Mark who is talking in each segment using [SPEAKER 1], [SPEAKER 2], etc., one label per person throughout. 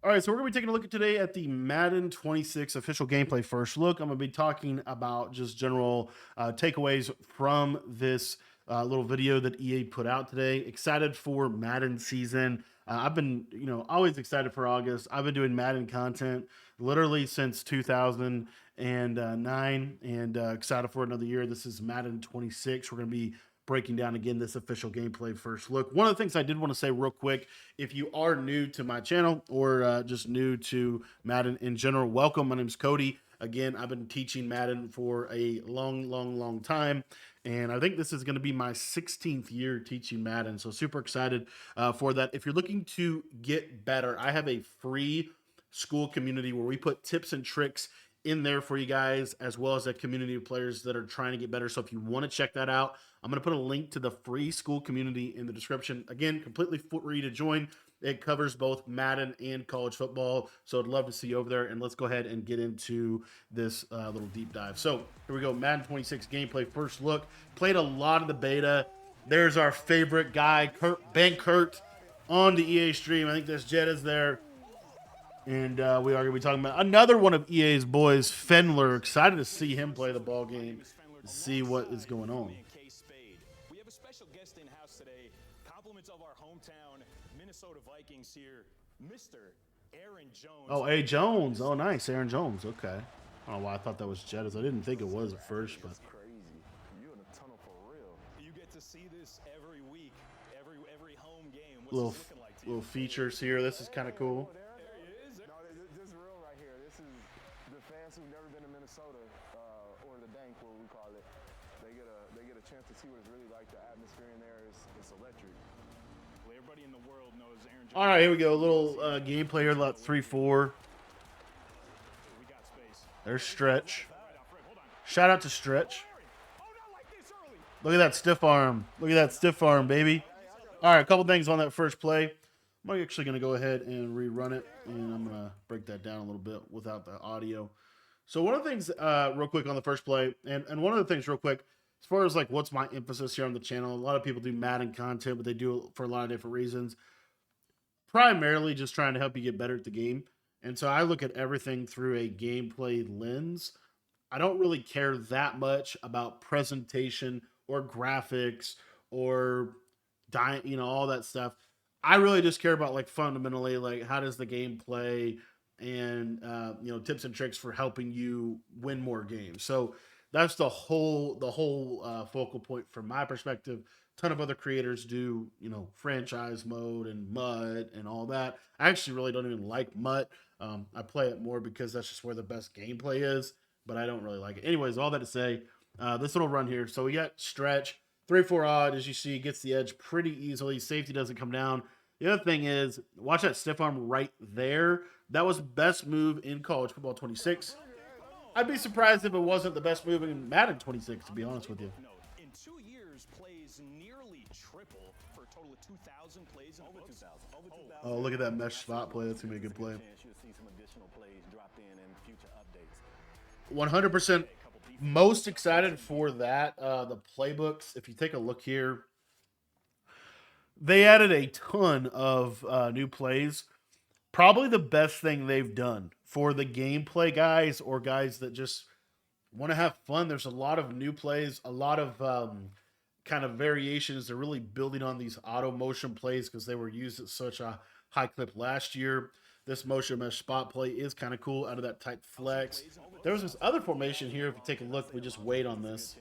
[SPEAKER 1] All right, so we're going to be taking a look at today at the Madden 26 official gameplay first look. I'm going to be talking about just general takeaways from this little video that EA put out today. Excited for Madden season. I've been, always excited for August. I've been doing Madden content literally since 2009 and excited for another year. This is Madden 26. We're going to be breaking down again this official gameplay first look. One of the things I did want to say real quick, if you are new to my channel or just new to Madden in general, welcome. My name is Cody. Again, I've been teaching Madden for a long time. And I think this is going to be my 16th year teaching Madden. So super excited for that. If you're looking to get better, I have a free school community where we put tips and tricks in there for you guys, as well as a community of players that are trying to get better. So if you want to check that out, I'm going to put a link to the free school community in the description. Again, completely free to join. It covers both Madden and college football. So I'd love to see you over there. And let's go ahead and get into this little deep dive. So here we go. Madden 26 gameplay first look. Played a lot of the beta. There's our favorite guy, Ben Kurt, on the EA stream. I think this Jet is there. And we are going to be talking about another one of EA's boys, Fendler. Excited to see him play the ball game, see what is going on.
[SPEAKER 2] We have a special guest in house today. Compliments of our hometown Minnesota Vikings here, Mr. Aaron Jones.
[SPEAKER 1] Oh, A. Jones. Oh, nice. Aaron Jones. Okay. I don't know why I thought that was Jettis. I didn't think it was at first, but
[SPEAKER 3] Crazy. You in the tunnel for real.
[SPEAKER 2] You get to see this every week, every home game. What's
[SPEAKER 1] little
[SPEAKER 2] this looking like to you?
[SPEAKER 1] little features here. This is kind of cool.
[SPEAKER 2] There he is.
[SPEAKER 3] No, this is real right here. This is the fans who've never been to Minnesota, or the Dank, what we call it. They get a chance to see what it's really like. The atmosphere in there is electric.
[SPEAKER 2] Well, everybody in the world knows Aaron Jones.
[SPEAKER 1] All right, here we go. A little gameplay here, about 3-4.
[SPEAKER 2] We got space.
[SPEAKER 1] There's Stretch.
[SPEAKER 2] All right, Alfred, hold on.
[SPEAKER 1] Shout out to Stretch.
[SPEAKER 2] Oh, not like this early.
[SPEAKER 1] Look at that stiff arm. Look at that stiff arm, baby. All right, a couple things on that first play. I'm actually going to go ahead and rerun it, and I'm going to break that down a little bit without the audio. So one of the things, real quick on the first play, and one of the things real quick, as far as like what's my emphasis here on the channel, a lot of people do Madden content, but they do it for a lot of different reasons. Primarily just trying to help you get better at the game. And so I look at everything through a gameplay lens. I don't really care that much about presentation or graphics or all that stuff. I really just care about like fundamentally like how does the game play and tips and tricks for helping you win more games. So that's the whole focal point from my perspective. Ton of other creators do franchise mode and MUT and all that. I actually really don't even like MUT. I play it more because that's just where the best gameplay is, but I don't really like it. Anyways, all that to say, this little run here. So we got Stretch 3-4 odd, as you see, gets the edge pretty easily. Safety doesn't come down. The other thing is, watch that stiff arm right there. That was best move in college football 26. I'd be surprised if it wasn't the best move in Madden 26, to be honest with you.
[SPEAKER 2] No, in 2 years, plays nearly triple for a total of 2,000 plays. Over 2,000. Over 2,000.
[SPEAKER 1] Oh, look at that mesh spot play. That's going to be a good play.
[SPEAKER 3] You'll see some additional plays dropped in future updates.
[SPEAKER 1] 100% most excited for that. The playbooks, if you take a look here, they added a ton of new plays. Probably the best thing they've done for the gameplay guys or guys that just want to have fun. There's a lot of new plays, a lot of kind of variations. They're really building on these auto motion plays because they were used at such a high clip last year. This motion mesh spot play is kind of cool out of that tight flex. There was this other formation here. If you take a look, we just wait on this.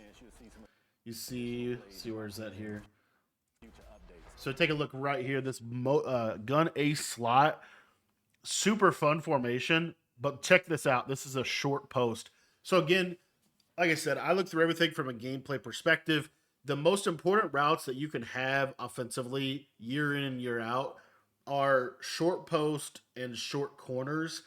[SPEAKER 1] You see where's that here? So take a look right here. This gun ace slot, super fun formation. But check this out. This is a short post. So again, like I said, I look through everything from a gameplay perspective. The most important routes that you can have offensively year in and year out are short post and short corners.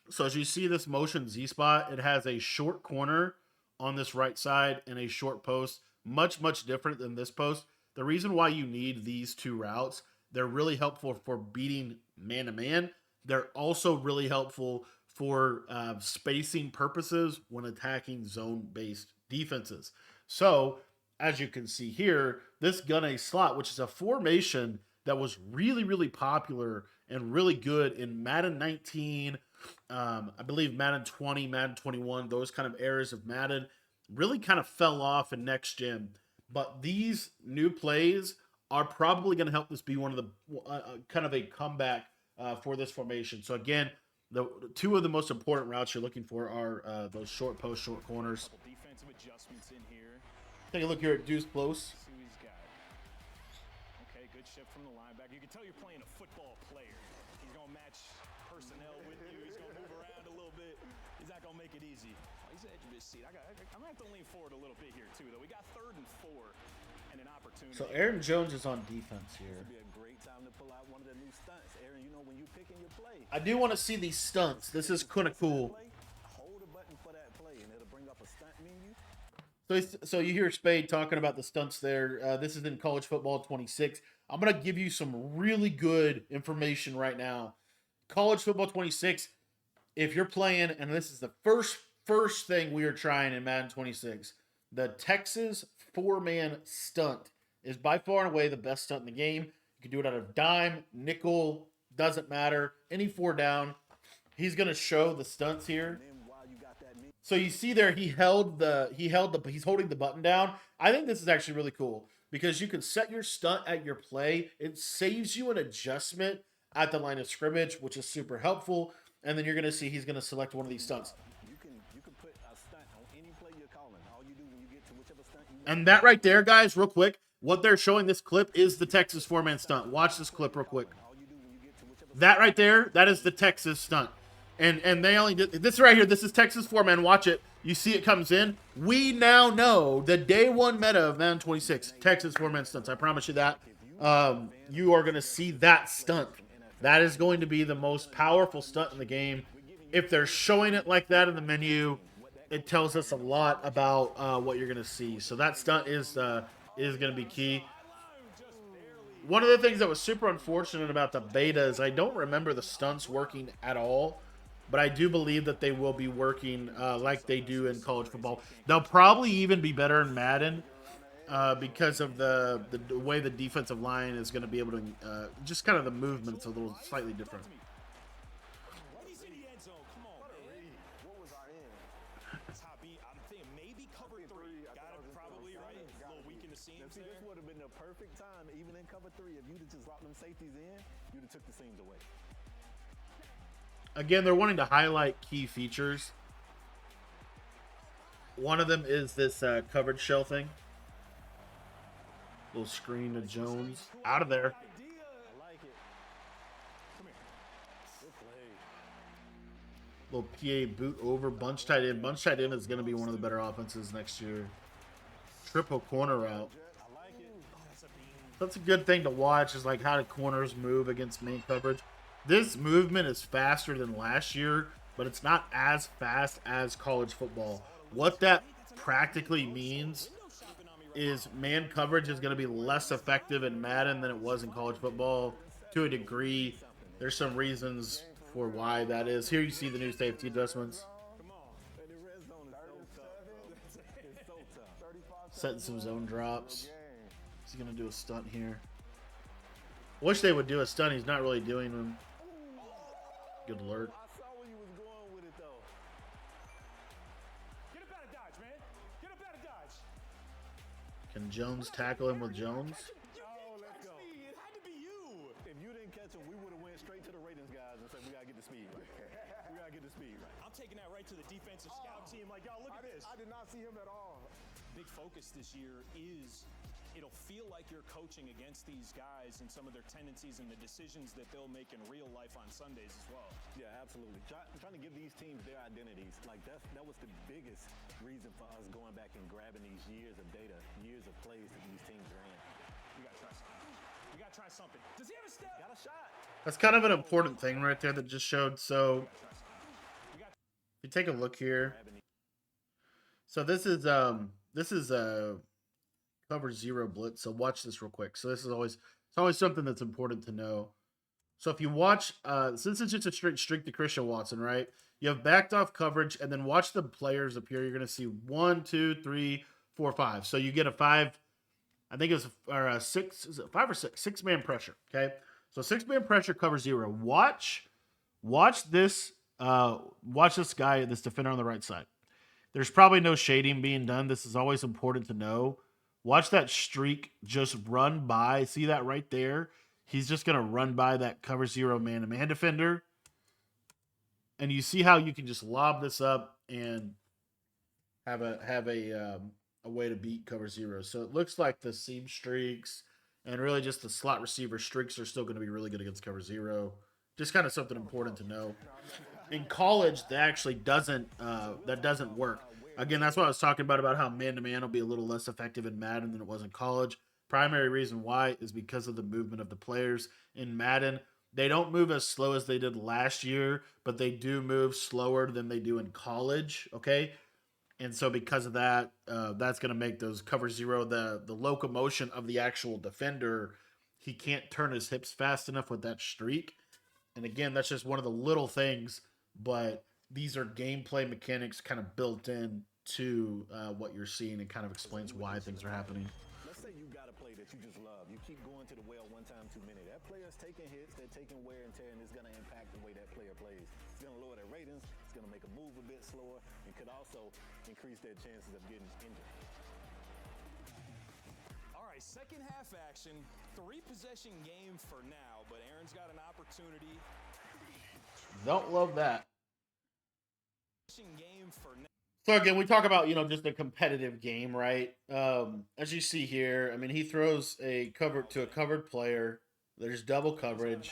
[SPEAKER 1] So as you see this motion Z spot, it has a short corner on this right side and a short post, much different than this post. The reason why you need these two routes, they're really helpful for beating man-to-man. They're also really helpful for spacing purposes when attacking zone-based defenses. So as you can see here, this gun A slot, which is a formation that was really, really popular and really good in Madden 19, I believe Madden 20, Madden 21, those kind of eras of Madden really kind of fell off in next gen. But these new plays are probably going to help this be one of the kind of a comeback for this formation. So again, the two of the most important routes you're looking for are those short post, short corners.
[SPEAKER 2] Defensive adjustments in here.
[SPEAKER 1] Take a look here at Deuce Close.
[SPEAKER 2] See who he's got. Okay, good shift from the linebacker. You can tell you're playing a football player. He's going to match personnel with you. He's going to move around a little bit. He's not going to make it easy. Oh, he's edge of his seat. I'm going to have to lean forward a little bit here, too, though. We got 3rd and 4 and an opportunity.
[SPEAKER 1] So Aaron Jones is on defense here.
[SPEAKER 3] This would be a great time to pull out one of the new stunts. Aaron, you know when you picking your play.
[SPEAKER 1] I do want to see these stunts. This is kind of cool.
[SPEAKER 3] Hold a button for that play, and it'll bring up a stunt menu.
[SPEAKER 1] So you hear Spade talking about the stunts there. This is in College Football 26. I'm going to give you some really good information right now. College Football 26, if you're playing, and this is the first thing we are trying in Madden 26, the Texas 4-man stunt is by far and away the best stunt in the game. You can do it out of dime, nickel, doesn't matter. Any 4 down. He's going to show the stunts here. So you see there, he's holding the button down. I think this is actually really cool because you can set your stunt at your play. It saves you an adjustment at the line of scrimmage, which is super helpful. And then you're going to see he's going to select one of these stunts.
[SPEAKER 3] You can put a stunt on any play you're calling. All you do when you get to whichever stunt you want.
[SPEAKER 1] And that right there, guys, real quick, what they're showing this clip is the Texas 4-man stunt. Watch this clip real quick. That right there, that is the Texas stunt. And they only did this right here. This is Texas 4-man. Watch it. You see it comes in. We now know the day 1 meta of Madden 26, Texas 4-man stunts. I promise you that. You are going to see that stunt. That is going to be the most powerful stunt in the game. If they're showing it like that in the menu, it tells us a lot about what you're going to see. So that stunt is going to be key. One of the things that was super unfortunate about the beta is I don't remember the stunts working at all. But I do believe that they will be working like they do in college football. They'll probably even be better in Madden because of the way the defensive line is going to be able to just kind of the movement's a little slightly different.
[SPEAKER 2] He's in the end zone. Come on, man.
[SPEAKER 3] What was I in?
[SPEAKER 2] Top B, I'm thinking maybe cover 3. Got it probably right. A little weak in the seams
[SPEAKER 3] See,
[SPEAKER 2] there.
[SPEAKER 3] this would have been the perfect time, even in cover 3. If you'd have just dropped them safeties in, you'd have took the seams away.
[SPEAKER 1] Again, they're wanting to highlight key features. One of them is this coverage shell thing. Little screen to Jones. Out of there.
[SPEAKER 3] I like it.
[SPEAKER 2] Come here.
[SPEAKER 3] Good play.
[SPEAKER 1] Little PA boot over. Bunch tight end. Bunch tight end is going to be one of the better offenses next year. Triple corner route.
[SPEAKER 3] I like it.
[SPEAKER 2] Oh, that's a beam.
[SPEAKER 1] That's a good thing to watch is like how do corners move against main coverage. This movement is faster than last year, but it's not as fast as college football. What that practically means is man coverage is going to be less effective in Madden than it was in college football to a degree. There's some reasons for why that is. Here you see the new safety adjustments.
[SPEAKER 2] Come on.
[SPEAKER 3] And the red zone is so tough. It's so tough.
[SPEAKER 1] Setting some zone drops. He's going to do a stunt here. Wish they would do a stunt. He's not really doing them. Good alert.
[SPEAKER 3] I saw where you was going with it, though.
[SPEAKER 2] Get up out of dodge, man. Get up out of dodge.
[SPEAKER 1] Can Jones tackle him with Jones?
[SPEAKER 3] Oh, let's go.
[SPEAKER 2] It had to be you.
[SPEAKER 3] If you didn't catch him, we would have went straight to the ratings guys and said, we got to get the speed right. We got to get the speed right.
[SPEAKER 2] I'm taking that right to the defensive scout team. Like, y'all, look at this.
[SPEAKER 3] I did not see him at all.
[SPEAKER 2] Big focus this year is it'll feel like you're coaching against these guys and some of their tendencies and the decisions that they'll make in real life on Sundays as well.
[SPEAKER 3] Yeah, absolutely. Trying to give these teams their identities. Like, that was the biggest reason for us going back and grabbing these years of data, years of plays that these teams ran.
[SPEAKER 2] We got to try something. We got to try something. Does he have a step?
[SPEAKER 3] Got a shot.
[SPEAKER 1] That's kind of an important thing right there that just showed. So if you take a look here. So this is cover 0 blitz. So watch this real quick. So this is always something that's important to know. So if you watch, since it's just a straight streak to Christian Watson, right? You have backed off coverage, and then watch the players appear. You're going to see 1, 2, 3, 4, 5. So you get a 5 I think it's or six, is it 5 or 6? 6-man pressure. Okay, so 6-man pressure cover 0. Watch this. Watch this guy, this defender on the right side. There's probably no shading being done. This is always important to know. Watch that streak just run by. See that right there? He's just gonna run by that cover 0 man-to-man defender, and you see how you can just lob this up and have a way to beat cover 0. So it looks like the seam streaks and really just the slot receiver streaks are still going to be really good against cover 0. Just kind of something important to know. In college, that actually doesn't work. Again, that's what I was talking about how man-to-man will be a little less effective in Madden than it was in college. Primary reason why is because of the movement of the players in Madden. They don't move as slow as they did last year, but they do move slower than they do in college, okay? And so because of that, that's going to make those cover 0, the locomotion of the actual defender, he can't turn his hips fast enough with that streak. And again, that's just one of the little things, but these are gameplay mechanics kind of built in to what you're seeing and kind of explains why things are happening.
[SPEAKER 2] Let's say you got a play that you just love. You keep going to the well one time too many. That player's taking hits, they're taking wear and tear, and it's going to impact the way that player plays. It's going to lower their ratings, it's going to make them move a bit slower, and could also increase their chances of getting injured. All right, second half action, 3-possession game for now, but Aaron's got an opportunity.
[SPEAKER 1] Don't love that.
[SPEAKER 2] Game for now.
[SPEAKER 1] So again, we talk about, just a competitive game, right? As you see here, I mean, he throws a covered player. There's double coverage,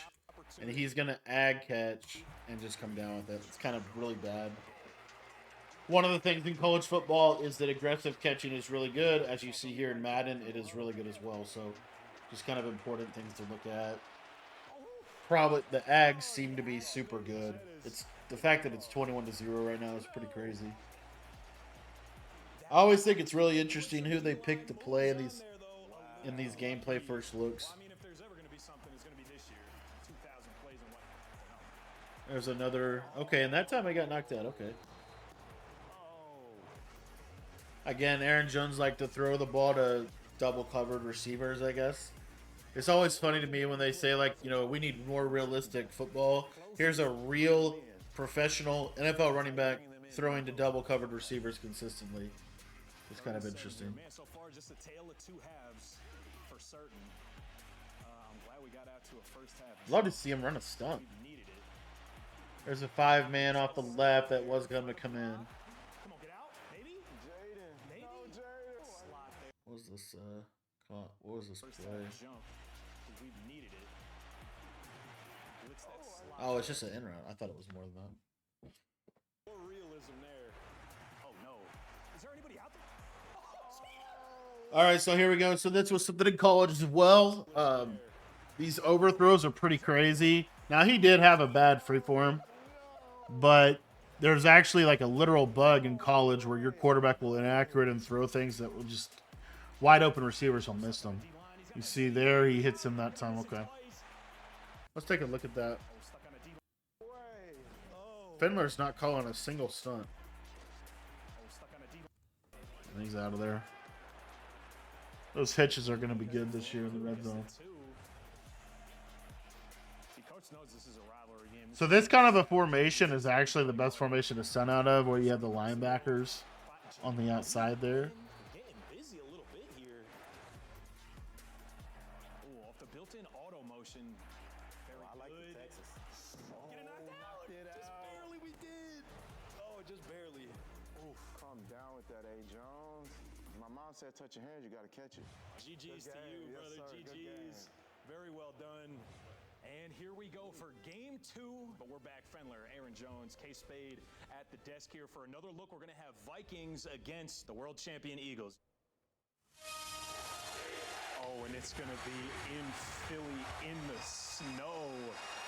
[SPEAKER 1] and he's going to ag catch and just come down with it. It's kind of really bad. One of the things in college football is that aggressive catching is really good. As you see here in Madden, it is really good as well. So just kind of important things to look at. Probably the ags seem to be super good. It's the fact that it's 21-0 right now is pretty crazy. I always think it's really interesting who they pick to play in these gameplay first looks.
[SPEAKER 2] I mean, if there's ever going to be something, it's going to be this year. 2,000 plays and what?
[SPEAKER 1] There's another. Okay, and that time I got knocked out. Okay. Again, Aaron Jones like to throw the ball to double covered receivers, I guess. It's always funny to me when they say, like, we need more realistic football. Here's a real professional NFL running back throwing to double covered receivers consistently. It's kind of interesting.
[SPEAKER 2] Man, so far just a tale of two halves for certain. I'm glad we got out to a first half.
[SPEAKER 1] Love to see him run a stunt.
[SPEAKER 2] We needed it.
[SPEAKER 1] There's a 5-man off the left that was going to come in.
[SPEAKER 2] Come on, get out. Maybe.
[SPEAKER 3] Jaden.
[SPEAKER 2] Maybe.
[SPEAKER 3] No, Jaden.
[SPEAKER 2] Slot there.
[SPEAKER 1] What was this? What was this
[SPEAKER 2] First
[SPEAKER 1] play?
[SPEAKER 2] half jump. We needed it. Blitz that slot.
[SPEAKER 1] Oh, it's just an in route. I thought it was more than that.
[SPEAKER 2] More realism there. Oh no. Is there anybody out there?
[SPEAKER 1] All right, so here we go. So this was something in college as well. These overthrows are pretty crazy. Now, he did have a bad free form, but there's actually like a literal bug in college where your quarterback will inaccurate and throw things that will just wide open receivers will miss them. You see there, he hits him that time. Okay. Let's take a look at that. Findler's not calling a single stunt. And he's out of there. Those hitches are going to be good this year in the red zone. So this kind of a formation is actually the best formation to stunt out of, where you have the linebackers on the outside there.
[SPEAKER 2] Getting busy a little bit here. Oh, off the built-in auto motion. Very I like good. Texas. Get it knocked out. Just barely we did. Oh, just barely.
[SPEAKER 3] Oof, calm down with that, A. Jones. My mom said touch your hands, you got to catch it.
[SPEAKER 2] GG's to you,
[SPEAKER 3] Yes,
[SPEAKER 2] brother.
[SPEAKER 3] sir.
[SPEAKER 2] GG's. Very well done. And here we go for game 2. But we're back. Fendler, Aaron Jones, K-Spade at the desk here for another look. We're going to have Vikings against the world champion Eagles. Oh, and it's going to be in Philly in the snow.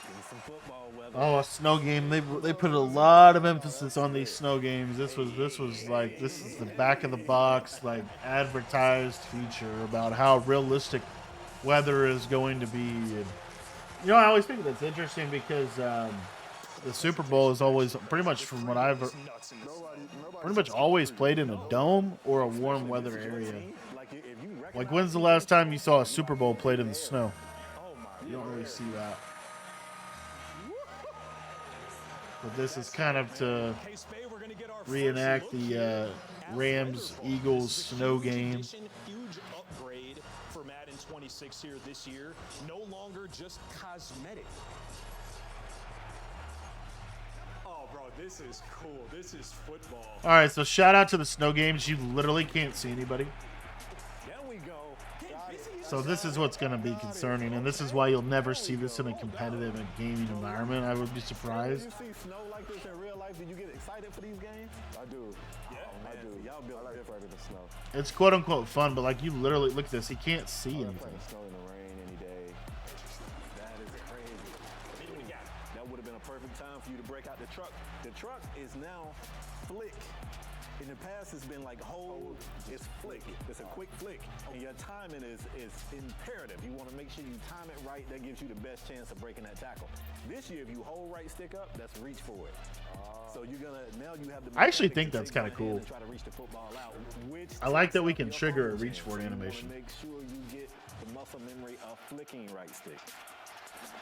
[SPEAKER 2] In some football weather.
[SPEAKER 1] Oh, a snow game. They put a lot of emphasis on these snow games. This was like, this is the back of the box, like, advertised feature about how realistic weather is going to be. And, I always think that's interesting because the Super Bowl is always pretty much, from what I've pretty much always played in a dome or a warm weather area.
[SPEAKER 2] Like if you
[SPEAKER 1] Like, when's the last time you saw a Super Bowl played in the snow?
[SPEAKER 2] Oh my.
[SPEAKER 1] You don't really see that. But this is kind of to reenact the Rams-Eagles snow game.
[SPEAKER 2] Huge upgrade for Madden 26 here this year. No longer just cosmetic. Oh, bro, this is cool. This is football.
[SPEAKER 1] All right, so shout out to the snow games. You literally can't see anybody.
[SPEAKER 2] There we go.
[SPEAKER 1] So this is what's going to be concerning, and this is why you'll never see this in a competitive and gaming environment. I would be surprised.
[SPEAKER 3] You see snow like this in real life? Did you get excited for these games? I do.
[SPEAKER 2] Yeah,
[SPEAKER 3] I do. Y'all built different in the snow.
[SPEAKER 1] It's quote unquote fun, but like you literally look at this, he can't see
[SPEAKER 3] I'm
[SPEAKER 1] anything.
[SPEAKER 3] playing snow in the rain any day. That is crazy. That would have been a perfect time for you to break out the truck. The truck is now flick. In the past, it's been like hold, it's flick. It's a quick flick. And your timing is imperative. You want to make sure you time it right. That gives you the best chance of breaking that tackle. This year, if you hold right stick up, that's reach for it. So you're gonna, now you have the
[SPEAKER 1] I actually think that's kind of cool.
[SPEAKER 3] try to reach the football out, which
[SPEAKER 1] I like that we
[SPEAKER 3] takes
[SPEAKER 1] can
[SPEAKER 3] up the
[SPEAKER 1] trigger a
[SPEAKER 3] opponent's
[SPEAKER 1] reach
[SPEAKER 3] chance.
[SPEAKER 1] for it
[SPEAKER 3] So you wanna
[SPEAKER 1] animation.
[SPEAKER 3] Make sure you get the muscle memory of flicking right stick.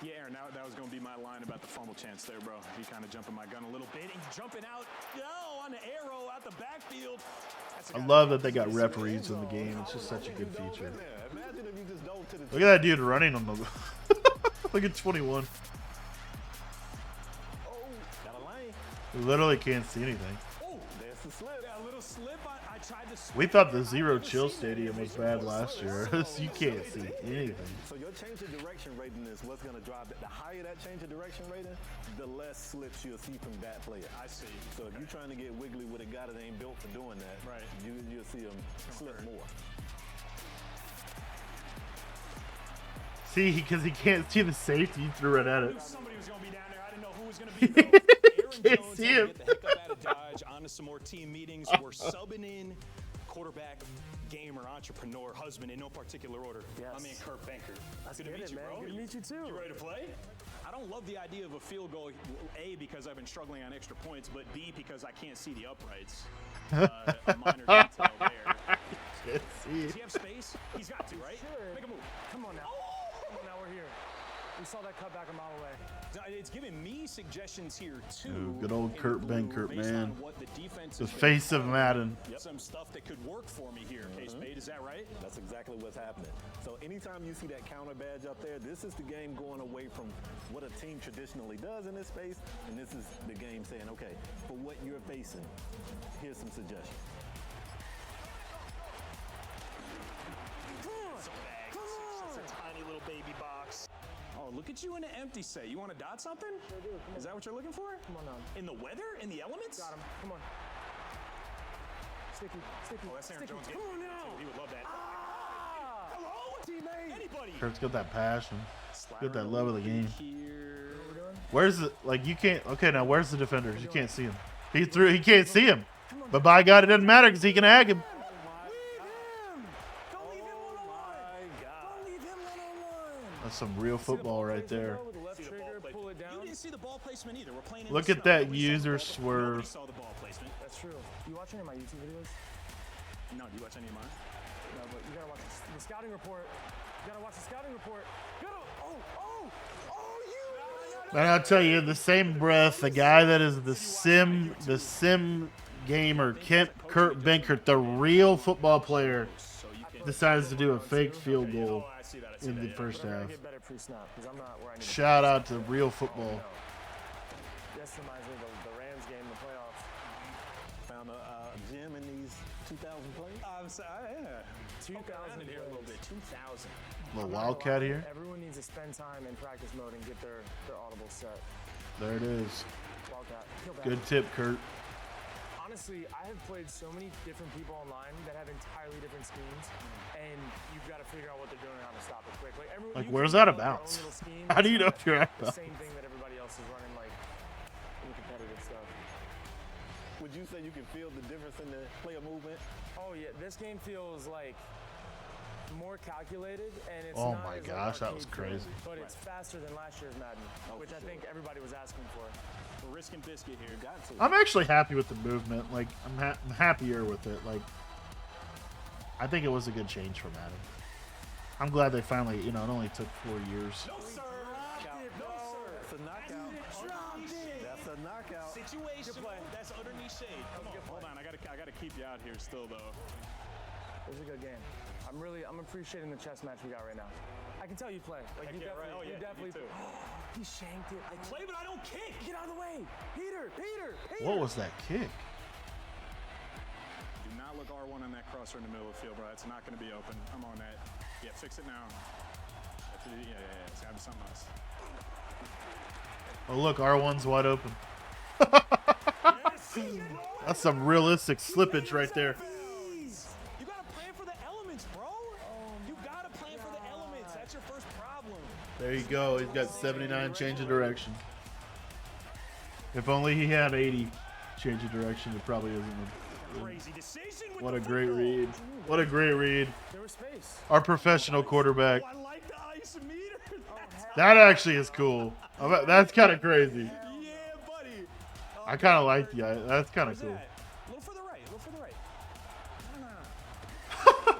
[SPEAKER 2] Yeah, Aaron, that was going to be my line about the fumble chance there, bro. You kind of jumping my gun a little bit. And jumping out, on the arrow out the backfield.
[SPEAKER 1] I love that they got referees in the game. It's just such a good feature.
[SPEAKER 3] Imagine if you just dove to the
[SPEAKER 1] Look at that dude running on the. Look at 21.
[SPEAKER 3] got a lane.
[SPEAKER 1] We literally can't see anything.
[SPEAKER 2] Oh, there's the slip. Yeah, a little slip. I tried to slip.
[SPEAKER 1] We thought the Zero Chill Stadium was bad last year. You can't see anything.
[SPEAKER 3] So your change of direction rating is what's going to drive it. The higher that change of direction rating, the less slips you'll see from that player.
[SPEAKER 2] I see.
[SPEAKER 3] So if you're trying to get wiggly with a guy that ain't built for doing that,
[SPEAKER 2] Right.
[SPEAKER 3] you'll see him slip more.
[SPEAKER 1] See, because he can't see the safety, he threw it at it.
[SPEAKER 2] Somebody was going to be down there. I didn't know who was going to be there. Aaron
[SPEAKER 1] Can't
[SPEAKER 2] Jones
[SPEAKER 1] see
[SPEAKER 2] had to
[SPEAKER 1] him.
[SPEAKER 2] get the heck up out of Dodge, onto some more team meetings. We're subbing in quarterback, gamer, entrepreneur, husband in no particular order.
[SPEAKER 3] Yes.
[SPEAKER 2] My man Kurt Banker. Good to
[SPEAKER 3] get
[SPEAKER 2] meet
[SPEAKER 3] it,
[SPEAKER 2] you,
[SPEAKER 3] man.
[SPEAKER 2] bro.
[SPEAKER 3] Good to meet you, too.
[SPEAKER 2] You ready to play? I don't love the idea of a field goal, A, because I've been struggling on extra points, but B, because I can't see the uprights. A minor detail there.
[SPEAKER 1] Can't see
[SPEAKER 2] Does
[SPEAKER 1] it.
[SPEAKER 2] he have space? He's got to, right?
[SPEAKER 4] Sure.
[SPEAKER 2] Make a move.
[SPEAKER 4] Come on now. Come on now, we're here. We saw that cut back a mile away.
[SPEAKER 2] It's giving me suggestions here too.
[SPEAKER 1] Ooh, good old
[SPEAKER 2] in
[SPEAKER 1] Kurt
[SPEAKER 2] the blue,
[SPEAKER 1] Benkert,
[SPEAKER 2] based on
[SPEAKER 1] man.
[SPEAKER 2] what the defense
[SPEAKER 1] The
[SPEAKER 2] has been
[SPEAKER 1] face of
[SPEAKER 2] calling.
[SPEAKER 1] Madden.
[SPEAKER 2] Some stuff that could work for me here, K-Spade. Is that right?
[SPEAKER 3] That's exactly what's happening. So anytime you see that counter badge up there, this is the game going away from what a team traditionally does in this space, and this is the game saying, okay, for what you're facing, here's some suggestions.
[SPEAKER 2] Some bags. It's a tiny little baby box. Oh, look at you in an empty set. You want to dot something?
[SPEAKER 4] Sure do. Come on.
[SPEAKER 2] Is that what you're looking for?
[SPEAKER 4] Come on now.
[SPEAKER 2] In the weather? In the elements?
[SPEAKER 4] Got him. Come on. Sticky. Sticky.
[SPEAKER 2] Oh, that's Aaron
[SPEAKER 4] Sticky.
[SPEAKER 2] Jones.
[SPEAKER 4] Come on now.
[SPEAKER 2] He would love that.
[SPEAKER 4] Ah!
[SPEAKER 2] Hello, teammate. Anybody?
[SPEAKER 1] Kurt's got that passion. Got that love of the game.
[SPEAKER 2] Here.
[SPEAKER 4] What we're doing?
[SPEAKER 1] Where's the you can't? Okay, now where's the defenders? You can't see him. He threw. He can't see him. But by God, it doesn't matter because he can ag him.
[SPEAKER 4] Leave him. Don't leave him one-on-one. Don't leave him one-on-one.
[SPEAKER 1] That's some real football right there.
[SPEAKER 4] With the left
[SPEAKER 2] See the ball
[SPEAKER 4] trigger,
[SPEAKER 2] placement.
[SPEAKER 4] pull it down.
[SPEAKER 2] You didn't see the ball placement either. We're playing in
[SPEAKER 1] Look
[SPEAKER 2] the
[SPEAKER 1] at
[SPEAKER 2] snow.
[SPEAKER 1] that
[SPEAKER 2] Nobody saw the
[SPEAKER 1] user
[SPEAKER 2] ball-
[SPEAKER 1] swerve.
[SPEAKER 2] Nobody saw the ball placement.
[SPEAKER 4] That's true. You watch any of my YouTube videos?
[SPEAKER 2] No, do you watch any of mine?
[SPEAKER 4] No, but you gotta watch the scouting report. You gotta watch the scouting report. You gotta. You.
[SPEAKER 1] And I'll tell you, in the same breath, the guy that is the sim gamer, Kurt Benkert, the real football player,
[SPEAKER 2] So you can.
[SPEAKER 1] decides to do a fake field goal
[SPEAKER 2] Oh, I see that. I see
[SPEAKER 1] in the
[SPEAKER 2] that.
[SPEAKER 1] first
[SPEAKER 4] But I gotta
[SPEAKER 1] half.
[SPEAKER 4] get better pre-snap because I'm not where I need to be.
[SPEAKER 1] Shout out to real football.
[SPEAKER 4] This reminds me of the Rams game in the playoffs.
[SPEAKER 3] Found a gem in these 2,000 plays.
[SPEAKER 2] I'm sorry. Yeah.
[SPEAKER 4] 2,000
[SPEAKER 2] here a little bit. 2,000.
[SPEAKER 1] Little
[SPEAKER 4] I'm not gonna
[SPEAKER 1] Wildcat
[SPEAKER 4] lie,
[SPEAKER 1] here.
[SPEAKER 4] Everyone needs to spend time in practice mode and get their audible set.
[SPEAKER 1] There it is.
[SPEAKER 4] Wildcat. Feel bad.
[SPEAKER 1] Good tip, Kurt.
[SPEAKER 4] Honestly, I have played so many different people online that have entirely different schemes, and you've got to figure out what they're doing and how to stop it quick.
[SPEAKER 1] Like,
[SPEAKER 4] you
[SPEAKER 1] where's
[SPEAKER 4] can
[SPEAKER 1] that
[SPEAKER 4] develop your
[SPEAKER 1] about?
[SPEAKER 4] own little scheme.
[SPEAKER 1] How do you
[SPEAKER 4] It's
[SPEAKER 1] know
[SPEAKER 4] not
[SPEAKER 1] if you're at
[SPEAKER 4] the
[SPEAKER 1] about?
[SPEAKER 4] same thing that everybody else is running, like in the competitive stuff?
[SPEAKER 3] Would you say you can feel the difference in the player movement?
[SPEAKER 4] Oh yeah, this game feels like more calculated, and it's
[SPEAKER 1] Oh
[SPEAKER 4] not
[SPEAKER 1] my
[SPEAKER 4] as
[SPEAKER 1] gosh, that was
[SPEAKER 4] arcade
[SPEAKER 1] crazy.
[SPEAKER 4] feel, but it's faster than last year's Madden, which I think everybody was asking for.
[SPEAKER 2] We're risking biscuit here.
[SPEAKER 3] Got to.
[SPEAKER 1] I'm actually happy with the movement. Like, I'm happier with it. Like, I think it was a good change for Madden. I'm glad they finally, you know, it only took 4 years.
[SPEAKER 2] No, sir. No, sir.
[SPEAKER 3] That's a knockout. That's a knockout.
[SPEAKER 2] Situation. That's underneath shade. Come on. Hold on. I gotta keep you out here still, though.
[SPEAKER 4] It was a good game. I'm appreciating the chess match we got right now. I can tell you play. Like you
[SPEAKER 2] yeah,
[SPEAKER 4] definitely,
[SPEAKER 2] right. Oh, yeah,
[SPEAKER 4] you definitely.
[SPEAKER 2] me too.
[SPEAKER 4] He shanked it.
[SPEAKER 2] I play, but I don't kick.
[SPEAKER 4] Get out of the way, Peter.
[SPEAKER 1] What was that kick?
[SPEAKER 2] Do not look R1 on that crosser in the middle of the field, bro. That's not going to be open. I'm on that. Yeah, fix it now. Yeah. It's got to be something else.
[SPEAKER 1] Oh, look, R1's wide open. That's some realistic slippage right there.
[SPEAKER 2] You got to plan for the elements, bro. You got to plan for the elements. That's your first problem.
[SPEAKER 1] There you go. He's got 79 change of direction. If only he had 80 change of direction, it probably isn't.
[SPEAKER 2] Crazy decision with
[SPEAKER 1] What
[SPEAKER 2] the
[SPEAKER 1] a great
[SPEAKER 2] football.
[SPEAKER 1] read. What a great read.
[SPEAKER 4] There was space.
[SPEAKER 1] Our professional quarterback.
[SPEAKER 2] Oh, I like the isometer.
[SPEAKER 1] That actually is cool. That's kind of crazy.
[SPEAKER 2] Yeah, buddy.
[SPEAKER 1] I kind of like the. That's kind of cool.
[SPEAKER 2] A little further right. A little further right.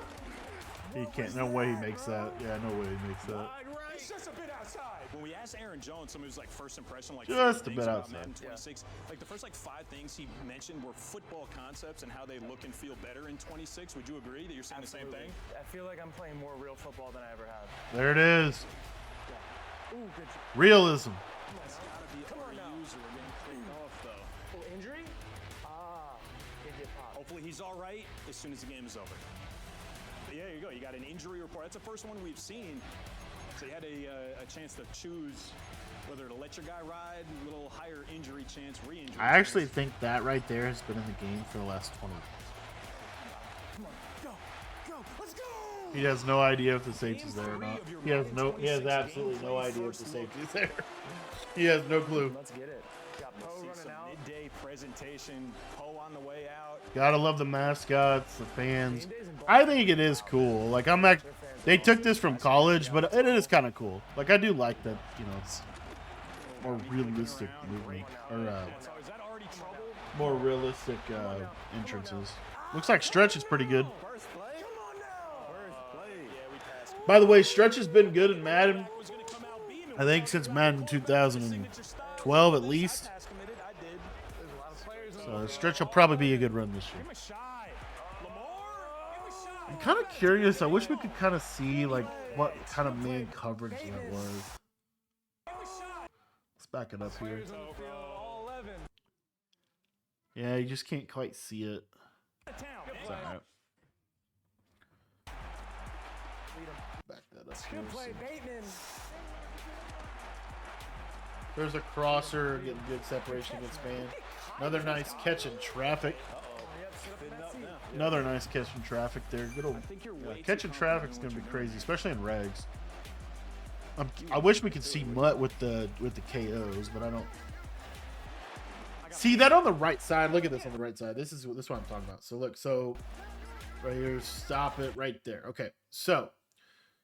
[SPEAKER 1] He can't. No way he makes that. Yeah, no way he makes that.
[SPEAKER 2] Right. It's just a bit outside. When we asked Aaron Jones, some of his like first impression, like
[SPEAKER 1] Just
[SPEAKER 2] favorite
[SPEAKER 1] a bit
[SPEAKER 2] things about
[SPEAKER 1] outside.
[SPEAKER 2] Madden 26, like the first like 5 things he mentioned were football concepts and how they look and feel better in 26. Would you agree that you're saying the same thing?
[SPEAKER 4] I feel like I'm playing more real football than I ever have.
[SPEAKER 1] There it is.
[SPEAKER 4] Ooh, good.
[SPEAKER 1] Realism.
[SPEAKER 2] That's gotta be
[SPEAKER 4] Come on now.
[SPEAKER 2] overused or getting cleaned off though.
[SPEAKER 4] Oh, injury? Did get popped.
[SPEAKER 2] Hopefully he's all right as soon as the game is over. But yeah, there you go. You got an injury report. That's the first one we've seen. So you had a chance to choose whether to let your guy ride, a little higher injury chance, re-injury.
[SPEAKER 1] I actually think that right there has been in the game for the last 20 years.
[SPEAKER 4] Come on, go, let's go!
[SPEAKER 1] He has no idea if the safety's there or not. He has absolutely no idea if the safety's there. He has no clue.
[SPEAKER 4] Let's get it. Got Poe
[SPEAKER 2] See
[SPEAKER 4] running
[SPEAKER 2] some
[SPEAKER 4] out.
[SPEAKER 2] midday presentation. Poe on the way out.
[SPEAKER 1] Gotta love the mascots, the fans. I think it is cool. Like they took this from college, but it is kind of cool. Like I do like that, you know, it's more realistic movement or
[SPEAKER 2] So is that already trouble?
[SPEAKER 1] more realistic entrances. Looks like Stretch is pretty good.
[SPEAKER 3] First play.
[SPEAKER 2] Come on now.
[SPEAKER 3] First play.
[SPEAKER 2] Yeah, we passed.
[SPEAKER 1] By the way, Stretch has been good in Madden.
[SPEAKER 2] I was gonna come out beaming.
[SPEAKER 1] I think since Madden 2012 at least.
[SPEAKER 2] Pass committed. I did.
[SPEAKER 4] There's a lot of players in
[SPEAKER 1] So Stretch will probably be a good run this year.
[SPEAKER 2] Give him a shot. Lamar, give him a shot.
[SPEAKER 1] I'm kind of curious. I wish we could kind of see like what kind of man coverage that was. Let's back it up here.
[SPEAKER 4] players on the field, all 11.
[SPEAKER 1] Yeah, you just can't quite see it.
[SPEAKER 2] Town,
[SPEAKER 1] It's
[SPEAKER 2] man.
[SPEAKER 1] all right.
[SPEAKER 4] Lead 'em.
[SPEAKER 1] Back that up here.
[SPEAKER 4] Good play, Bateman.
[SPEAKER 1] There's a crosser getting good separation against man. Another nice catch in traffic. Another nice catch in traffic there. Good old catching traffic's gonna be crazy, especially in regs. I wish we could see Mutt with the KOs, but I don't. See that on the right side. Look at this on the right side. This is what I'm talking about. So look, so right here, stop it right there. Okay, so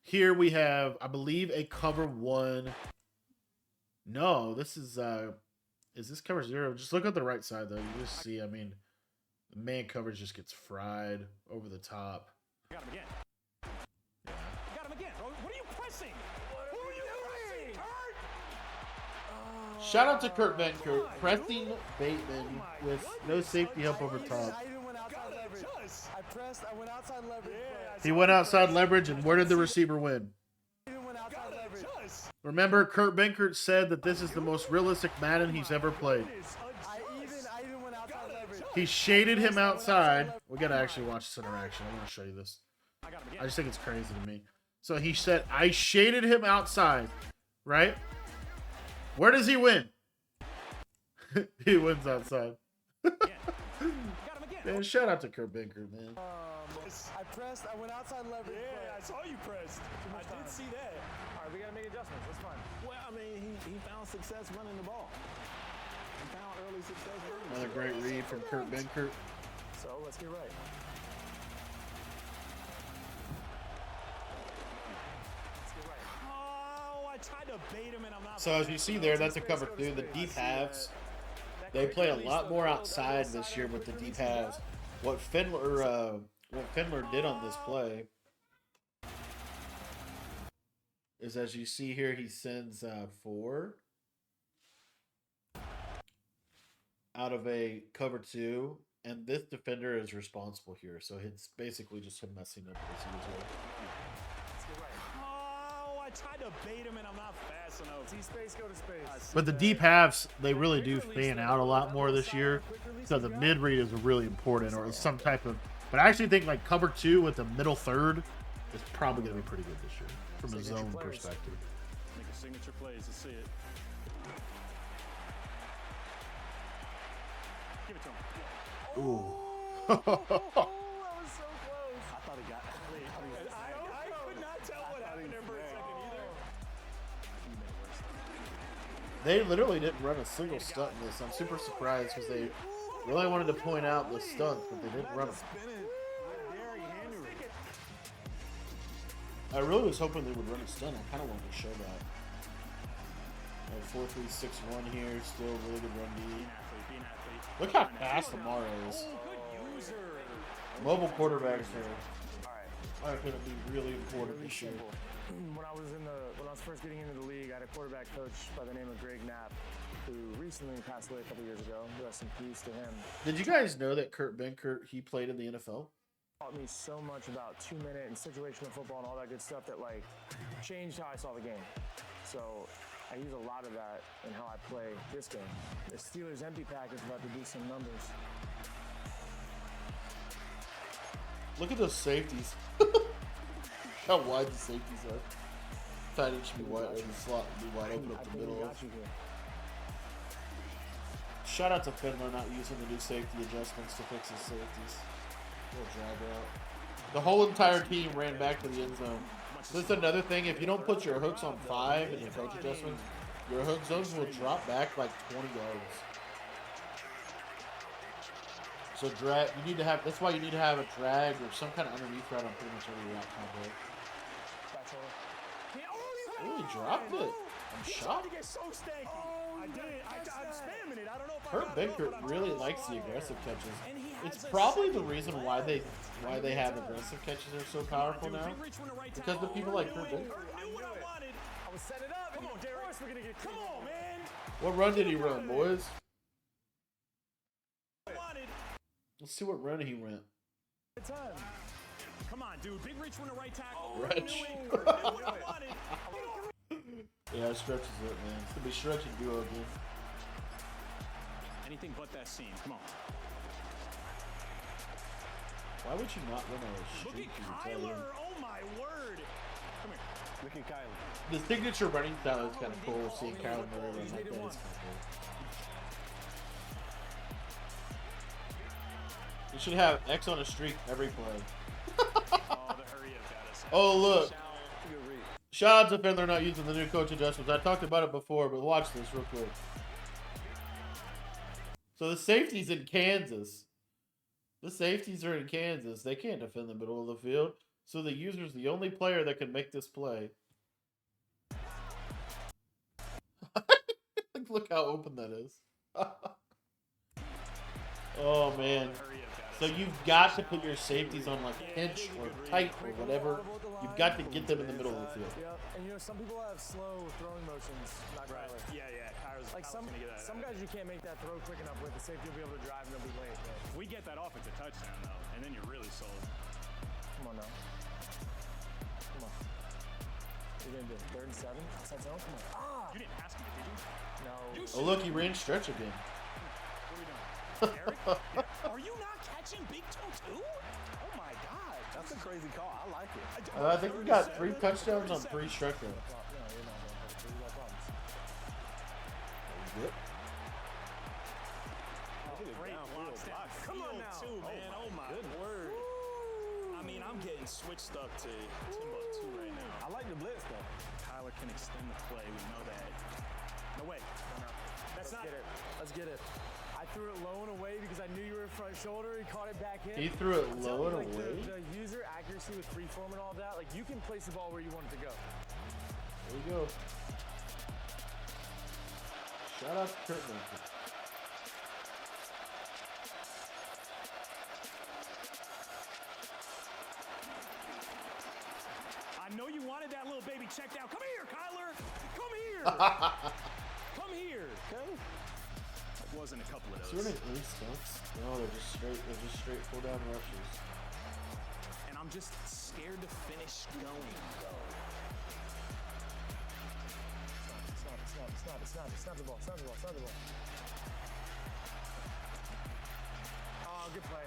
[SPEAKER 1] here we have, I believe, a cover 1. No, this is this cover 0? Just look at the right side though. You just see, I mean, the man coverage just gets fried over the top.
[SPEAKER 2] Got him again. Got him again. What are you pressing? Who are you pressing? Kurt?
[SPEAKER 1] Shout out to Kurt Benkert, pressing Bateman with no safety help over top.
[SPEAKER 4] I even went outside leverage. I pressed, I went outside leverage.
[SPEAKER 1] He went outside leverage, and where did the receiver win?
[SPEAKER 4] I even went outside leverage.
[SPEAKER 1] Remember, Kurt Benkert said that this is the most realistic Madden he's ever played.
[SPEAKER 4] I even went outside leverage.
[SPEAKER 1] He shaded him outside. We gotta actually watch this interaction. I want to show you this.
[SPEAKER 2] I got him again.
[SPEAKER 1] I just think it's crazy to me. So he said, I shaded him outside, right? Where does he win? He wins outside.
[SPEAKER 2] Got him again.
[SPEAKER 1] Man, shout out to Kurt Benkert, man.
[SPEAKER 4] I pressed, I went outside leverage.
[SPEAKER 2] Yeah, I saw you pressed. I did see that.
[SPEAKER 4] All right, we gotta make adjustments. That's fine.
[SPEAKER 3] Well, I mean, he found success running the ball. He found early success running the
[SPEAKER 1] Another great read from Kurt Benkert.
[SPEAKER 4] So let's get right. Let's get right.
[SPEAKER 2] Oh, I tried to bait him and I'm not.
[SPEAKER 1] So as you see there, that's a cover 2. The deep halves. They play a lot more outside this year with the deep halves. What what Findler did on this play is, as you see here, he sends 4 out of a cover 2, and this defender is responsible here. So it's basically just him messing up as usual.
[SPEAKER 2] Oh, I tried to bait him and I'm not fast enough.
[SPEAKER 4] See space, go to space.
[SPEAKER 1] But the deep halves, they really do fan out a lot more this year. So the mid read is really important, or some type of. But I actually think like cover 2 with the middle third is probably going to be pretty good this year from a zone perspective.
[SPEAKER 2] Make a signature plays to see it. Give it to him.
[SPEAKER 1] Ooh.
[SPEAKER 4] That was so close.
[SPEAKER 3] I thought he got.
[SPEAKER 2] I could not tell what happened there for a second either.
[SPEAKER 1] They literally didn't run a single stunt in this. I'm super surprised because they really wanted to point out the stunts, but they didn't run them. I really was hoping they would run a stunt. I kind of wanted to show that. 4-3-6-1 here, still really good run D. Look how fast Lamar is. Mobile quarterbacks are going to be really important this year.
[SPEAKER 4] When I was first getting into the league, I had a quarterback coach by the name of Greg Knapp, who recently passed away a couple years ago. Rest in peace to him.
[SPEAKER 1] Did you guys know that Kurt Benkert, he played in the NFL?
[SPEAKER 4] Taught me so much about 2-minute and situational football and all that good stuff that like changed how I saw the game. So I use a lot of that in how I play this game. The Steelers empty pack is about to do some numbers.
[SPEAKER 1] Look at those safeties. How wide the safeties are. Tight end should be wide, or the slot would be wide open up the middle. Shout out to Findler not using the new safety adjustments to fix his safeties. Little drag route. The whole entire team ran back to the end zone. This is another thing. If you don't put your hooks on 5 and your coach adjustments, your hook zones will drop back like 20 yards. So drag. You need to have. That's why you need to have a drag or some kind of underneath route on pretty much every route combo. Oh, he dropped it. I'm shocked.
[SPEAKER 2] I did it. I'm spamming it. I don't know if
[SPEAKER 1] Kurt Benkert really likes the aggressive catches. It's probably the reason why they have aggressive catches are so powerful now. Because of people like Kurt Benkert.
[SPEAKER 4] I was setting it up. Come on, Derek. Of course we're gonna get. Come on, man.
[SPEAKER 1] What run did he run, boys? Let's see what run he ran.
[SPEAKER 2] Come on, dude. Big reach from the right tackle.
[SPEAKER 1] Stretch. Yeah, Stretch is it, man. It's gonna be Stretch and duo again.
[SPEAKER 2] Anything but that scene. Come on.
[SPEAKER 1] Why would you not run a
[SPEAKER 2] Look
[SPEAKER 1] streak?
[SPEAKER 2] at Kyler. Oh my word. Come here.
[SPEAKER 3] Look at Kyler.
[SPEAKER 1] The signature running style is kind of cool. Seeing Kyler Murray run like that is kind of cool. You should have X on a streak every play.
[SPEAKER 2] Oh, the hurry up got us.
[SPEAKER 1] Oh, look. Shout out to Findler not using the new coach adjustments. I talked about it before, but watch this real quick. So the safety's in Kansas. The safeties are in Kansas. They can't defend the middle of the field. So the user's the only player that can make this play. Look how open that is. Oh, man. So you've got to put your safeties on like pinch or tight or whatever. You've got to get them in the middle of the field.
[SPEAKER 4] Yeah, and you know some people have slow throwing motions. Not
[SPEAKER 2] Right.
[SPEAKER 4] Kyler.
[SPEAKER 2] Yeah. Kyler's
[SPEAKER 4] Like some guys you can't make that throw quick enough with. The safety will be able to drive and they'll be late. But
[SPEAKER 2] We get that off, it's a touchdown though, and then you're really sold.
[SPEAKER 4] come on now. Come on. What are you gonna do? 3rd and 7? Outside zone? Come on. Ah!
[SPEAKER 2] You didn't ask me, did you?
[SPEAKER 4] No.
[SPEAKER 1] Oh, look, he ran Stretch again.
[SPEAKER 2] What are we doing? Eric? Are you not catching Big Toe too? Oh my God.
[SPEAKER 3] That's a crazy call. I like it.
[SPEAKER 1] I think we got 3 touchdowns on 3 Stretch runs.
[SPEAKER 4] No, you're not. You got problems.
[SPEAKER 1] Yep.
[SPEAKER 2] Great blocks down. Come on now. Too, man. Oh my word. I mean, I'm getting switched up to Timbuktu right now.
[SPEAKER 3] I like the blitz though.
[SPEAKER 2] Kyler can extend the play. We know that. No way. No. That's not.
[SPEAKER 4] Let's get it. I threw it low and away because I knew you were front shoulder. He caught it back in.
[SPEAKER 1] He threw it
[SPEAKER 4] I'm
[SPEAKER 1] low
[SPEAKER 4] telling
[SPEAKER 1] and
[SPEAKER 4] you,
[SPEAKER 1] away.
[SPEAKER 4] The user accuracy with freeform and all that, like you can place the ball where you want it to go.
[SPEAKER 1] There you go. Shout out to Kurt Benkert.
[SPEAKER 2] be checked out. Come here, Kyler. Come here. Come here. Okay. That wasn't a couple of
[SPEAKER 1] Is
[SPEAKER 2] those.
[SPEAKER 1] there any stunts? No, they're just straight pull down rushes.
[SPEAKER 2] And I'm just scared to finish going, bro.
[SPEAKER 4] Snap the ball. Oh, good play.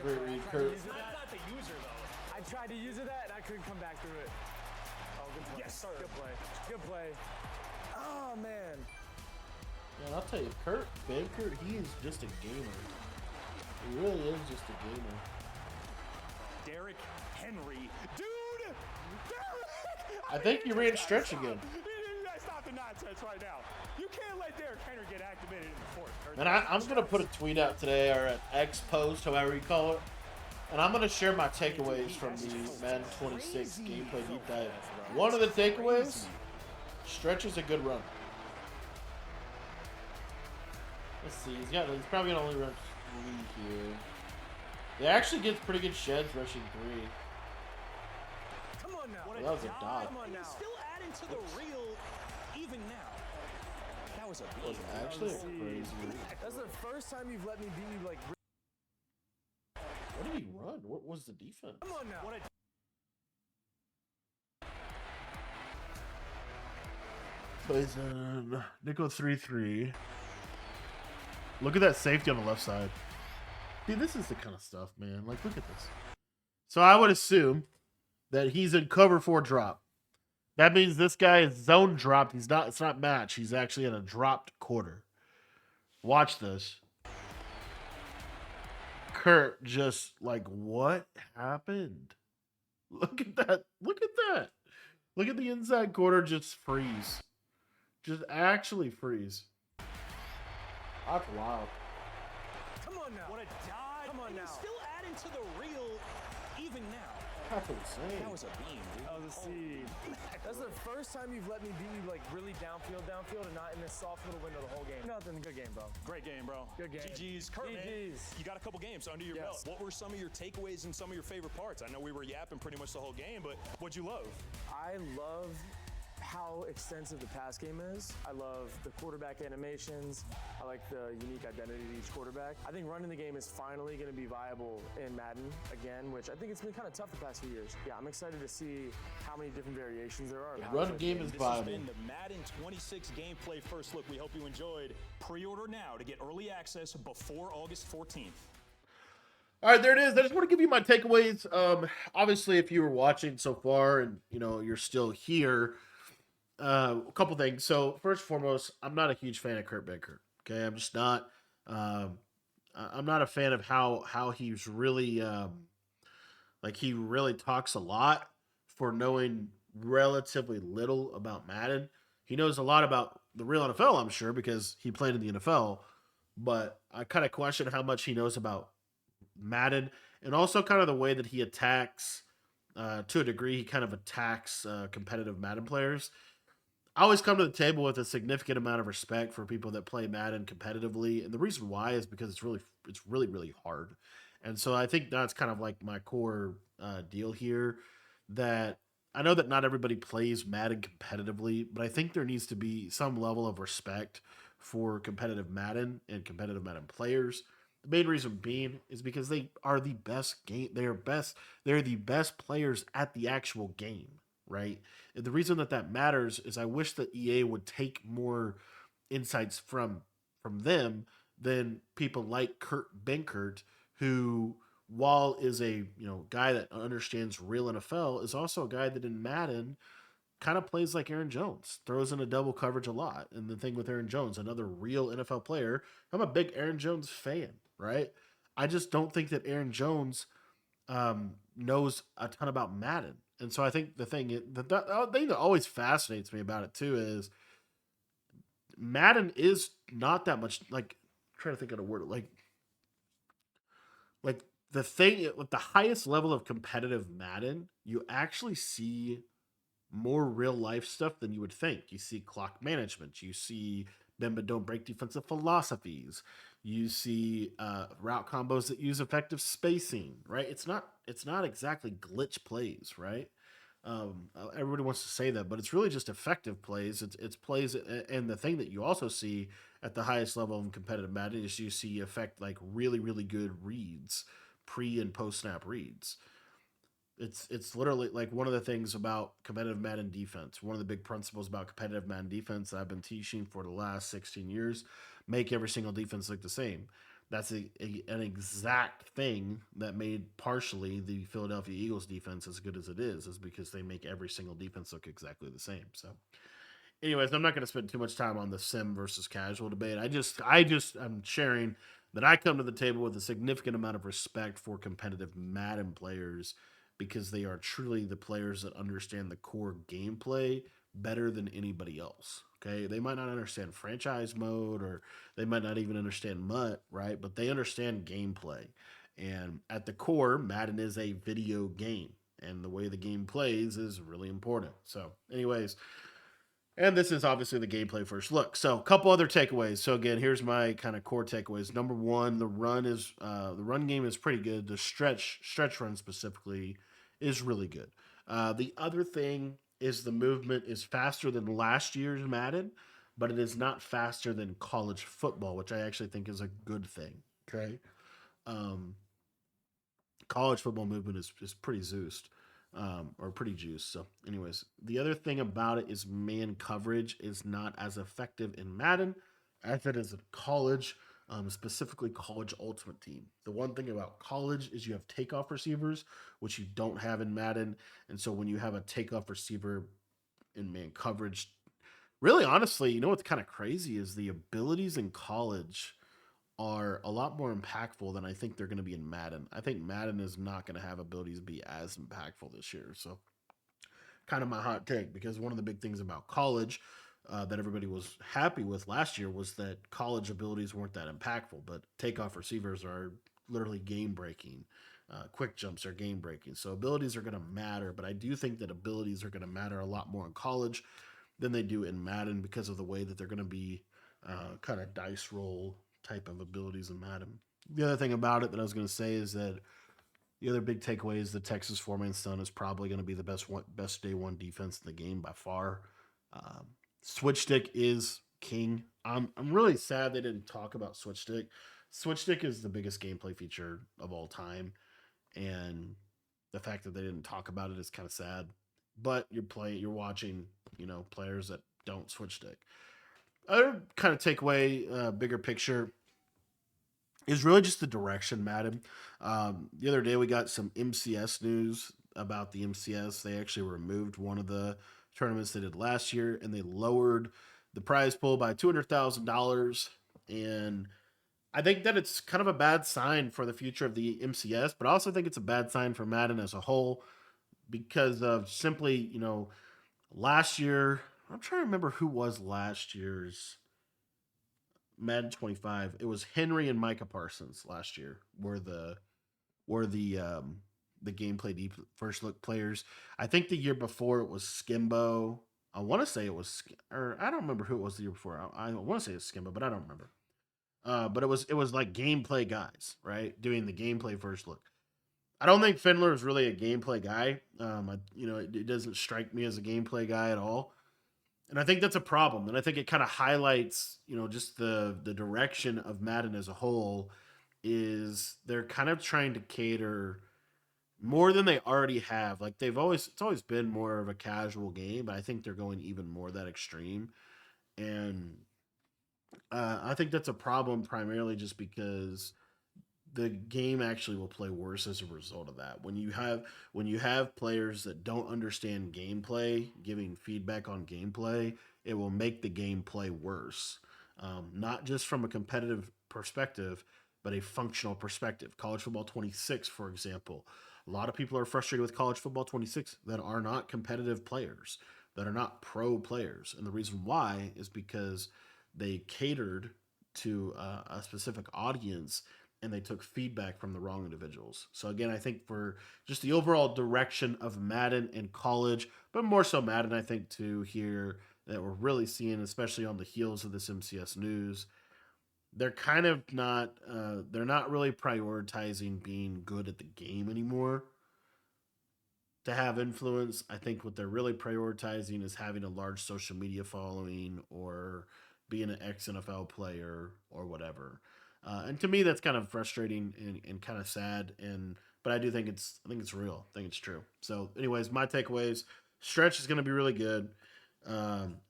[SPEAKER 1] Great read, Kurt.
[SPEAKER 2] Not the user, though.
[SPEAKER 4] I tried to use that, and I couldn't come back through it. Oh, good play.
[SPEAKER 2] Yes, sir.
[SPEAKER 4] Good play. Oh, man.
[SPEAKER 1] Man, I'll tell you, Kurt, he is just a gamer. He really is just a gamer.
[SPEAKER 2] Derrick Henry. Dude! Derrick!
[SPEAKER 1] I think he ran stretch again.
[SPEAKER 2] You guys stop the nonsense right now. You can't let Derrick Henry get activated in the fourth.
[SPEAKER 1] And I'm going to put a tweet out today, or an X post, however you call it. And I'm going to share my takeaways from the Madden 26 gameplay deep dive. One of the takeaways, stretch is a good run. Let's see, he's probably going to only run 3 here. He actually gets pretty good sheds rushing 3.
[SPEAKER 4] Come on now.
[SPEAKER 1] Well, that was a dot.
[SPEAKER 4] Come on now.
[SPEAKER 2] He's still adding to the real even now. That was a
[SPEAKER 1] That was
[SPEAKER 2] beat.
[SPEAKER 1] actually a crazy read.
[SPEAKER 4] That's the first time you've let me beat you like.
[SPEAKER 1] What did he run? What was the defense?
[SPEAKER 4] Come on now.
[SPEAKER 2] What a
[SPEAKER 1] Plays in nickel 3-3. Look at that safety on the left side. Dude, this is the kind of stuff, man. Like, look at this. So I would assume that he's in cover 4 drop. That means this guy is zone dropped. It's not match. He's actually in a dropped quarter. Watch this. Kurt just like, what happened? Look at that. Look at that. Look at the inside quarter just freeze. Just actually freeze. That's wild.
[SPEAKER 4] Come on now.
[SPEAKER 2] what a dive.
[SPEAKER 4] Come on
[SPEAKER 2] He's
[SPEAKER 4] now.
[SPEAKER 2] still adding to the real even now.
[SPEAKER 1] That's insane.
[SPEAKER 2] That was a beam, dude.
[SPEAKER 4] That was a seed. That's the first time you've let me beat you like really downfield, and not in this soft little window the whole game. Nothing. Good game, bro.
[SPEAKER 2] Great game, bro.
[SPEAKER 4] Good game.
[SPEAKER 2] GG's. Kurt, man,
[SPEAKER 4] GG's.
[SPEAKER 2] you got a couple games under your
[SPEAKER 4] Yes.
[SPEAKER 2] belt. What were some of your takeaways and some of your favorite parts? I know we were yapping pretty much the whole game, but what'd you love?
[SPEAKER 4] I love how extensive the pass game is. I love the quarterback animations. I like the unique identity of each quarterback. I think running the game is finally going to be viable in Madden again, which I think it's been kind of tough the past few years. Yeah, I'm excited to see how many different variations there are. of how to
[SPEAKER 1] Run
[SPEAKER 4] play the
[SPEAKER 1] game is
[SPEAKER 2] This has
[SPEAKER 1] viable.
[SPEAKER 2] been the Madden 26 gameplay first look. We hope you enjoyed. Pre-order now to get early access before August 14th.
[SPEAKER 1] All right, there it is. I just want to give you my takeaways. Obviously, if you were watching so far and you're still here, a couple things. So first and foremost, I'm not a huge fan of Kurt Benkert. Okay, I'm just not. I'm not a fan of how he's really he really talks a lot for knowing relatively little about Madden. He knows a lot about the real NFL, I'm sure, because he played in the NFL. But I kind of question how much he knows about Madden, and also kind of the way that he attacks. To a degree, he kind of attacks competitive Madden players. I always come to the table with a significant amount of respect for people that play Madden competitively, and the reason why is because it's really hard. And so I think that's kind of like my core deal here. That I know that not everybody plays Madden competitively, but I think there needs to be some level of respect for competitive Madden and competitive Madden players. The main reason being is because they are the best game. They're the best players at the actual game, right? And the reason that matters is I wish that EA would take more insights from them than people like Kurt Benkert, who, while is a guy that understands real NFL, is also a guy that in Madden kind of plays like Aaron Jones, throws in a double coverage a lot. And the thing with Aaron Jones, another real NFL player, I'm a big Aaron Jones fan, right? I just don't think that Aaron Jones knows a ton about Madden. And so I think the thing that always fascinates me about it too is Madden is not that much I'm trying to think of a word like the thing with the highest level of competitive Madden, you actually see more real life stuff than you would think. You see clock management, you see bend but don't break defensive philosophies, you see route combos that use effective spacing, right? It's not exactly glitch plays, right? Everybody wants to say that, but it's really just effective plays. It's plays, and the thing that you also see at the highest level in competitive Madden is you see effect like really really good reads, pre and post snap reads. It's literally like one of the things about competitive Madden defense. One of the big principles about competitive Madden defense that I've been teaching for the last 16 years: make every single defense look the same. That's an exact thing that made partially the Philadelphia Eagles defense as good as it is because they make every single defense look exactly the same. So, anyways, I'm not going to spend too much time on the sim versus casual debate. I'm sharing that I come to the table with a significant amount of respect for competitive Madden players because they are truly the players that understand the core gameplay better than anybody else. Okay, they might not understand franchise mode or they might not even understand MUT, right? But they understand gameplay. And at the core, Madden is a video game, and the way the game plays is really important. So, anyways, and this is obviously the gameplay first look. So, a couple other takeaways. So again, here's my kind of core takeaways. Number one, the run game is pretty good. The stretch run specifically is really good. The other thing is the movement is faster than last year's Madden, but it is not faster than college football, which I actually think is a good thing. Okay, um, college football movement is pretty Zeused, or pretty juiced. So, anyways, the other thing about it is man coverage is not as effective in Madden as it is in college, specifically college Ultimate Team. The one thing about college is you have takeoff receivers, which you don't have in Madden, and so when you have a takeoff receiver in man coverage, really honestly, you know what's kind of crazy is the abilities in college are a lot more impactful than I think they're going to be in Madden. I think Madden is not going to have abilities be as impactful this year. So, kind of my hot take because one of the big things about college that everybody was happy with last year was that college abilities weren't that impactful, but takeoff receivers are literally game breaking. Quick jumps are game breaking. So, abilities are going to matter, but I do think that abilities are going to matter a lot more in college than they do in Madden because of the way that they're going to be kind of dice roll type of abilities in Madden. The other thing about it that I was going to say is that the other big takeaway is the Texas four-man stunt is probably going to be the best day one defense in the game by far. Um, Switch stick is king. I'm really sad they didn't talk about switch stick. Switch stick is the biggest gameplay feature of all time, and the fact that they didn't talk about it is kind of sad. But you're watching, players that don't switch stick. Other kind of takeaway, bigger picture, is really just the direction, Madden. The other day we got some MCS news about the MCS. They actually removed one of the tournaments they did last year, and they lowered the prize pool by $200,000. And I think that it's kind of a bad sign for the future of the MCS, but I also think it's a bad sign for Madden as a whole because of simply, last year. I'm trying to remember who was last year's Madden 25. It was Henry and Micah Parsons last year were the gameplay deep first look players. I think the year before it was Skimbo. I want to say it was, or I don't remember who it was the year before. I want to say it's Skimbo, but I don't remember. But it was like gameplay guys, right, doing the gameplay first look. I don't think Findler is really a gameplay guy. It doesn't strike me as a gameplay guy at all. And I think that's a problem. And I think it kind of highlights, just the direction of Madden as a whole is they're kind of trying to cater more than they already have. Like it's always been more of a casual game, but I think they're going even more that extreme. And I think that's a problem primarily just because the game actually will play worse as a result of that. When you have players that don't understand gameplay, giving feedback on gameplay, it will make the game play worse. Not just from a competitive perspective, but a functional perspective. College football 26, for example, a lot of people are frustrated with college football 26 that are not competitive players, that are not pro players, and the reason why is because they catered to a specific audience and they took feedback from the wrong individuals. So again, I think for just the overall direction of Madden and college, but more so Madden, I think to here that we're really seeing, especially on the heels of this MCS news, they're kind of not they're not really prioritizing being good at the game anymore. to have influence. I think what they're really prioritizing is having a large social media following or being an ex NFL player or whatever. And to me, that's kind of frustrating and kind of sad. But I think it's real. I think it's true. So, anyways, my takeaways: stretch is going to be really good.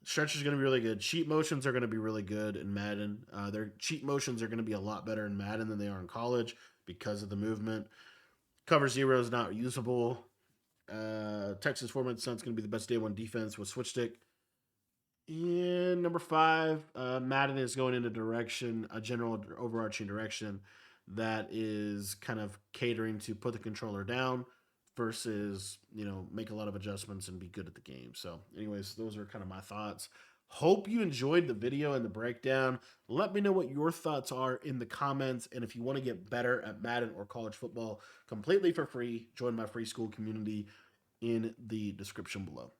[SPEAKER 1] Stretch is going to be really good. Cheat motions are going to be really good in Madden. Their cheat motions are going to be a lot better in Madden than they are in college because of the movement. Cover zero is not usable. Texas format Stunt's going to be the best day one defense with switch stick. And number five, Madden is going in a general overarching direction that is kind of catering to put the controller down versus, make a lot of adjustments and be good at the game. So, anyways, those are kind of my thoughts. Hope you enjoyed the video and the breakdown. Let me know what your thoughts are in the comments. And if you want to get better at Madden or college football completely for free, join my free school community in the description below.